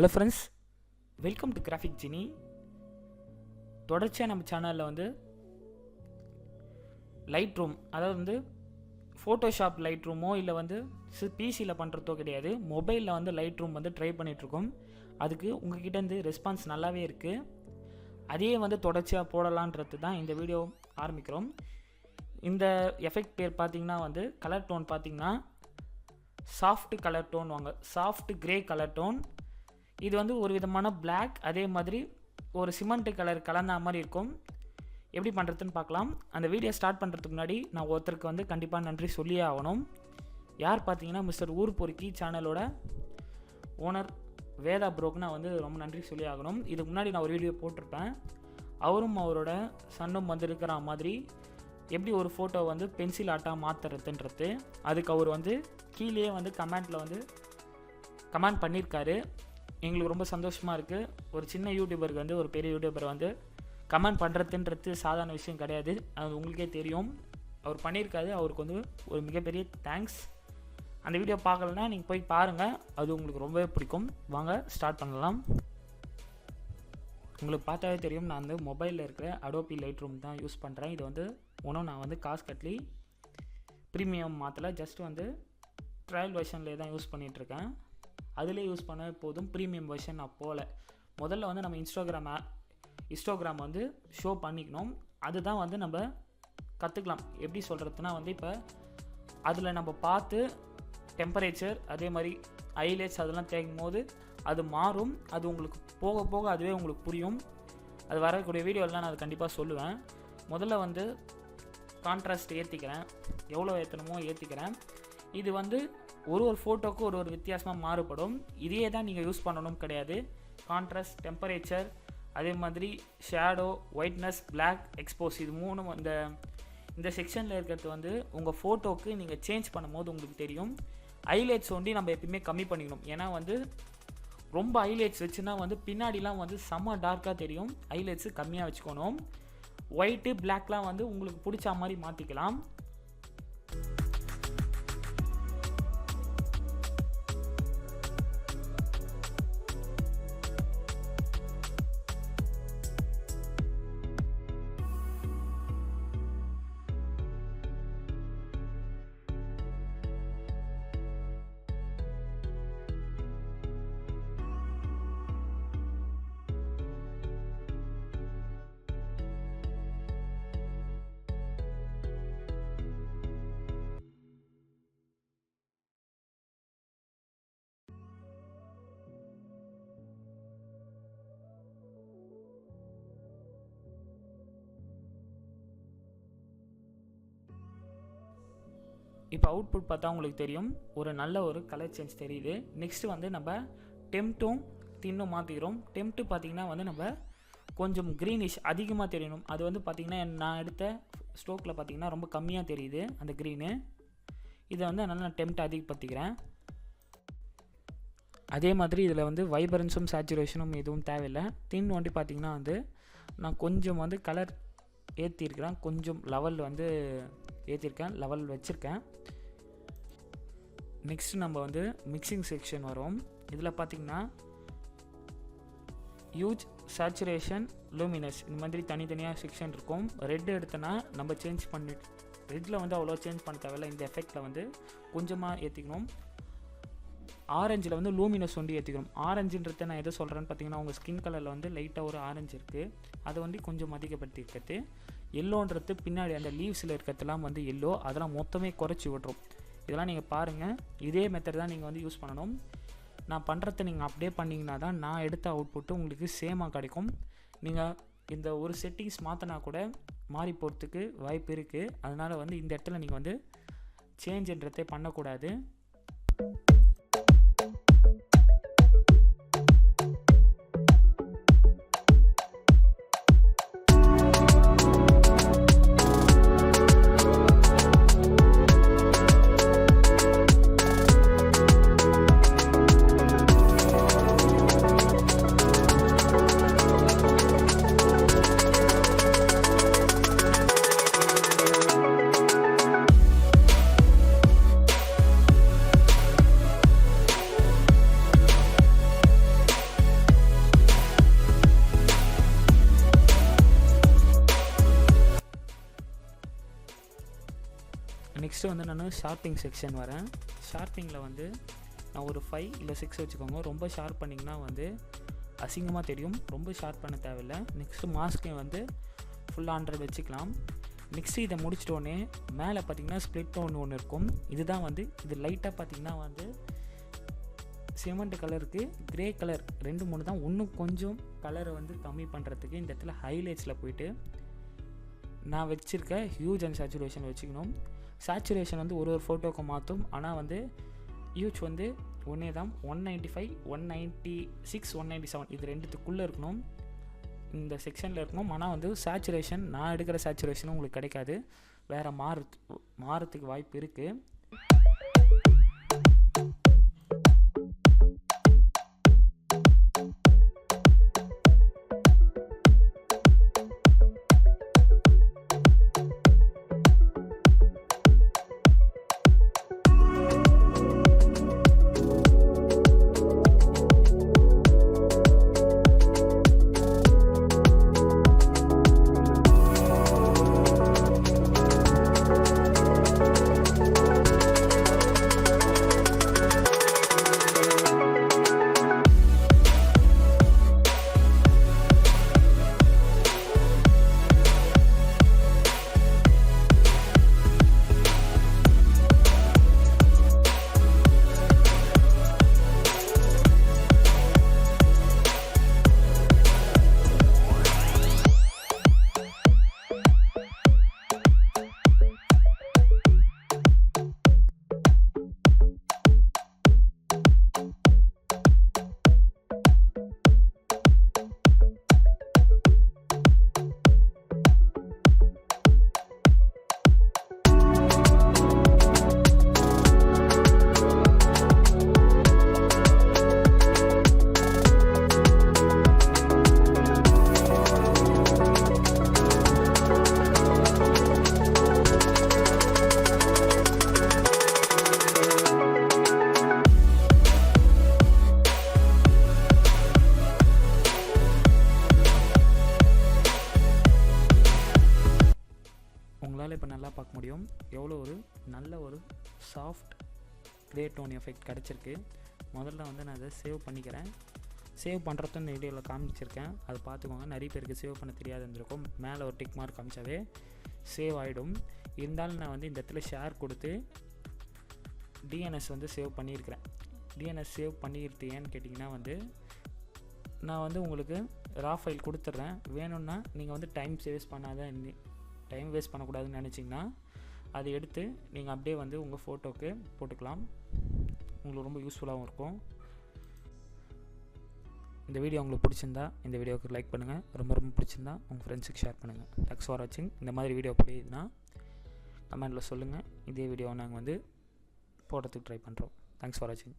Hello friends, welcome to Graphic Genie. தொடர்ச்சியாக நம்ம சேனலில் வந்து லைட் ரூம், அதாவது வந்து ஃபோட்டோஷாப் லைட் ரூமோ இல்லை வந்து பிசியில் பண்ணுறதோ கிடையாது, மொபைலில் வந்து லைட் ரூம் வந்து ட்ரை பண்ணிகிட்ருக்கோம். அதுக்கு உங்ககிட்டேருந்து ரெஸ்பான்ஸ் நல்லாவே இருக்குது. அதையே வந்து தொடர்ச்சியாக போடலான்றது தான் இந்த வீடியோ ஆரம்பிக்கிறோம். இந்த எஃபெக்ட் பேர் பார்த்திங்கன்னா வந்து கலர் டோன் பார்த்திங்கன்னா சாஃப்ட் கலர் டோன் வாங்க, சாஃப்ட் கிரே கலர் டோன். இது வந்து ஒரு விதமான பிளாக், அதே மாதிரி ஒரு சிமெண்ட் கலர் கலந்த மாதிரி இருக்கும். எப்படி பண்ணுறதுன்னு பார்க்கலாம். அந்த வீடியோ ஸ்டார்ட் பண்ணுறதுக்கு முன்னாடி நான் ஒருத்தருக்கு வந்து கண்டிப்பாக நன்றி சொல்லியே ஆகணும். யார் பார்த்தீங்கன்னா மிஸ்டர் ஊர் பொறுக்கி சேனலோட ஓனர் வேதா ப்ரோக்கு நான் வந்து ரொம்ப நன்றி சொல்லி ஆகணும். இதுக்கு முன்னாடி நான் ஒரு வீடியோ போட்டிருப்பேன். அவரும் அவரோட சன்னும் வந்து இருக்கிற மாதிரி எப்படி ஒரு ஃபோட்டோ வந்து பென்சில் ஆட்டாக மாற்றுறதுன்றது, அதுக்கு அவர் வந்து கீழே வந்து கமெண்டில் வந்து கமெண்ட் பண்ணியிருக்காரு. எங்களுக்கு ரொம்ப சந்தோஷமாக இருக்குது. ஒரு சின்ன யூடியூபருக்கு வந்து ஒரு பெரிய யூடியூபர் வந்து கமெண்ட் பண்ணுறதுன்றது சாதாரண விஷயம் கிடையாது, அது உங்களுக்கே தெரியும். அவர் பண்ணியிருக்காரு. அவருக்கு வந்து ஒரு மிகப்பெரிய தேங்க்ஸ். அந்த வீடியோ பார்க்கலன்னா நீங்கள் போய் பாருங்கள், அது உங்களுக்கு ரொம்பவே பிடிக்கும். வாங்க ஸ்டார்ட் பண்ணலாம். உங்களுக்கு பார்த்தாவே தெரியும், நான் வந்து மொபைலில் இருக்கிற அடோபி லைட் ரூம் தான் யூஸ் பண்ணுறேன். இது வந்து ஒன்றும் நான் வந்து காசு கட்டலி ப்ரீமியம் மாற்றலை, ஜஸ்ட் வந்து ட்ரையல் வெர்ஷன்லேயே தான் யூஸ் பண்ணிகிட்ருக்கேன். அதிலே யூஸ் பண்ண போதும், ப்ரீமியம் வெர்ஷன் நான் போகல. முதல்ல வந்து நம்ம இன்ஸ்டாகிராம் வந்து ஷோ பண்ணிக்கணும். அதுதான் வந்து நம்ம கற்றுக்கலாம். எப்படி சொல்கிறதுனா வந்து இப்போ அதில் நம்ம பார்த்து டெம்பரேச்சர், அதே மாதிரி ஹைலைட்ஸ் அதெல்லாம் தேய்க்கும் போது அது மாறும். அது உங்களுக்கு போக போக அதுவே உங்களுக்கு புரியும். அது வரக்கூடிய வீடியோலாம் நான் அது கண்டிப்பாக சொல்லுவேன். முதல்ல வந்து கான்ட்ராஸ்ட் ஏற்றிக்கிறேன், எவ்வளோ ஏற்றணுமோ ஏற்றிக்கிறேன். இது வந்து ஒரு ஃபோட்டோக்கு ஒரு வித்தியாசமாக மாறுபடும். இதையே தான் நீங்கள் யூஸ் பண்ணணும் கிடையாது. கான்ட்ராஸ்ட், டெம்பரேச்சர், அதே மாதிரி ஷேடோ, ஒயிட்னஸ், பிளாக், எக்ஸ்போஸ், இது மூணும் இந்த செக்ஷனில் இருக்கிறது வந்து உங்கள் ஃபோட்டோக்கு நீங்கள் சேஞ்ச் பண்ணும்போது உங்களுக்கு தெரியும். ஹைலைட்ஸ் ஒண்டி நம்ம எப்பயுமே கம்மி பண்ணிக்கணும். ஏன்னா வந்து ரொம்ப ஹைலைட்ஸ் வச்சுன்னா வந்து பின்னாடிலாம் வந்து செம்ம டார்க்காக தெரியும். ஹைலைட்ஸு கம்மியாக வச்சுக்கணும். ஒயிட்டு, பிளாக்லாம் வந்து உங்களுக்கு பிடிச்ச மாதிரி மாற்றிக்கலாம். இப்போ அவுட்புட் பார்த்தா உங்களுக்கு தெரியும், ஒரு நல்ல ஒரு கலர் சேஞ்ச் தெரியுது. நெக்ஸ்ட்டு வந்து நம்ம டெம்ட்டும் தின்னும் மாற்றிக்கிறோம். டெம்ட்டு பார்த்திங்கன்னா வந்து நம்ம கொஞ்சம் க்ரீனிஷ் அதிகமாக தெரியணும். அது வந்து பார்த்திங்கன்னா நான் எடுத்த ஸ்டோக்கில் பார்த்திங்கன்னா ரொம்ப கம்மியாக தெரியுது அந்த க்ரீனு. இதை வந்து அதனால் நான் டெம்ட் அதிகப்படுத்திக்கிறேன். அதே மாதிரி இதில் வந்து வைப்ரன்ஸும் சேச்சுரேஷனும் எதுவும் தேவையில்லை. தின் வண்டி பார்த்திங்கன்னா வந்து நான் கொஞ்சம் வந்து கலர் ஏற்றிருக்கிறேன், கொஞ்சம் லெவல் வந்து ஏற்றிருக்கேன், லெவல் வச்சுருக்கேன். நெக்ஸ்ட் நம்ம வந்து மிக்சிங் செக்ஷன் வரும். இதில் பார்த்திங்கன்னா ஹியூஜ், சேச்சுரேஷன், லூமினஸ், இந்த மாதிரி தனித்தனியாக செக்ஷன் இருக்கும். ரெட் எடுத்தோன்னா நம்ம சேஞ்ச் பண்ணி, ரெட்டில் வந்து அவ்வளோ சேஞ்ச் பண்ண தேவையில்லை. இந்த எஃபெக்டில் வந்து கொஞ்சமாக ஏற்றிக்கணும். ஆரஞ்சில் வந்து லூமினஸ் ஒண்டி ஏற்றிக்கணும். ஆரஞ்சுன்றதை நான் எதை சொல்கிறேன்னு பார்த்தீங்கன்னா, உங்கள் ஸ்கின் கலரில் வந்து லைட்டாக ஒரு ஆரஞ்சு இருக்குது, அதை வந்து கொஞ்சம் அதிகப்படுத்தி இருக்கிறது. எல்லோன்றது பின்னாடி அந்த லீவ்ஸில் இருக்கிறதுலாம் வந்து எல்லோ, அதெல்லாம் மொத்தமே குறைச்சி விட்ரும். இதெல்லாம் நீங்கள் பாருங்கள், இதே மெத்தட் தான் நீங்கள் வந்து யூஸ் பண்ணணும். நான் பண்ணுறதை நீங்கள் அப்படியே பண்ணிங்கன்னா தான் நான் எடுத்த அவுட்புட்டு உங்களுக்கு சேமாக கிடைக்கும். நீங்கள் இந்த ஒரு செட்டிங்ஸ் மாற்றினா கூட மாறி போகிறதுக்கு வாய்ப்பு இருக்குது. அதனால் வந்து இந்த இடத்துல நீங்கள் வந்து சேஞ்சுன்றதே பண்ணக்கூடாது. நெக்ஸ்ட்டு வந்து நான் ஷார்ப்பிங் செக்ஷன் வரேன். ஷார்ப்பிங்கில் வந்து நான் ஒரு 5 இல்லை 6 வச்சுக்கோங்க. ரொம்ப ஷார்ப் பண்ணிங்கன்னா வந்து அசிங்கமாக தெரியும், ரொம்ப ஷார்ப் பண்ண தேவையில்லை. நெக்ஸ்ட்டு மாஸ்க்கையும் வந்து ஃபுல்லாக 100 வச்சுக்கலாம். நெக்ஸ்ட்டு இதை முடிச்சிட்டோன்னே மேலே பார்த்திங்கன்னா ஸ்ப்ளிட் ஒன்று இருக்கும். இதுதான் வந்து இது லைட்டாக பார்த்திங்கன்னா வந்து சிமெண்ட் கலருக்கு கிரே கலர் 2-3 தான். இன்னும் கொஞ்சம் கலரை வந்து கம்மி பண்ணுறதுக்கு இந்த இடத்துல ஹைலைட்ஸில் போயிட்டு நான் வச்சுருக்க ஹியூஜ் அண்ட் சேச்சுரேஷன் வச்சுக்கணும். சேச்சுரேஷன் வந்து ஒரு ஃபோட்டோக்கு மாற்றும். ஆனால் வந்து ஹியூஜ் வந்து ஒன்றே தான், 195, 196, 197 இது ரெண்டுத்துக்குள்ளே இருக்கணும், இந்த செக்ஷனில் இருக்கணும். ஆனால் வந்து சேச்சுரேஷன் நான் எடுக்கிற சேச்சுரேஷனும் உங்களுக்கு கிடைக்காது, வேறு மாறத்துக்கு வாய்ப்பு இருக்குது. உங்களால் இப்போ நல்லா பார்க்க முடியும் எவ்வளோ ஒரு நல்ல ஒரு சாஃப்ட் கிரே டோன் எஃபெக்ட் கிடச்சிருக்கு. முதல்ல வந்து நான் அதை சேவ் பண்ணிக்கிறேன். சேவ் பண்ணுறதும் இந்த வீடியோவில் காமிச்சிருக்கேன், அது பார்த்துக்கோங்க. நிறைய பேருக்கு சேவ் பண்ண தெரியாது இருந்திருக்கும். மேலே ஒரு டிக் மார்க் காமிச்சாவே சேவ் ஆகிடும். இருந்தாலும் நான் வந்து இந்த இடத்துல ஷேர் கொடுத்து டிஎன்எஸ் வந்து சேவ் பண்ணியிருக்கிறேன். டிஎன்எஸ் சேவ் பண்ணிடுறது ஏன்னு கேட்டிங்கன்னா வந்து நான் வந்து உங்களுக்கு ரா ஃபைல் கொடுத்துட்றேன். வேணும்னா நீங்கள் வந்து டைம் வேஸ்ட் பண்ணக்கூடாதுன்னு நினச்சிங்கன்னா அதை எடுத்து நீங்கள் அப்படியே வந்து உங்கள் ஃபோட்டோக்கு போட்டுக்கலாம். உங்களுக்கு ரொம்ப யூஸ்ஃபுல்லாகவும் இருக்கும். இந்த வீடியோ உங்களுக்கு பிடிச்சிருந்தா இந்த வீடியோவுக்கு லைக் பண்ணுங்கள். ரொம்ப பிடிச்சிருந்தா உங்கள் ஃப்ரெண்ட்ஸுக்கு ஷேர் பண்ணுங்கள். தேங்க்ஸ் ஃபார் வாட்சிங். இந்த மாதிரி வீடியோ பிடிக்குதுன்னா கமெண்ட்டில் சொல்லுங்கள். இதே வீடியோவை நாங்கள் வந்து போடுறதுக்கு ட்ரை பண்ணுறோம். தேங்க்ஸ் ஃபார் வாட்சிங்.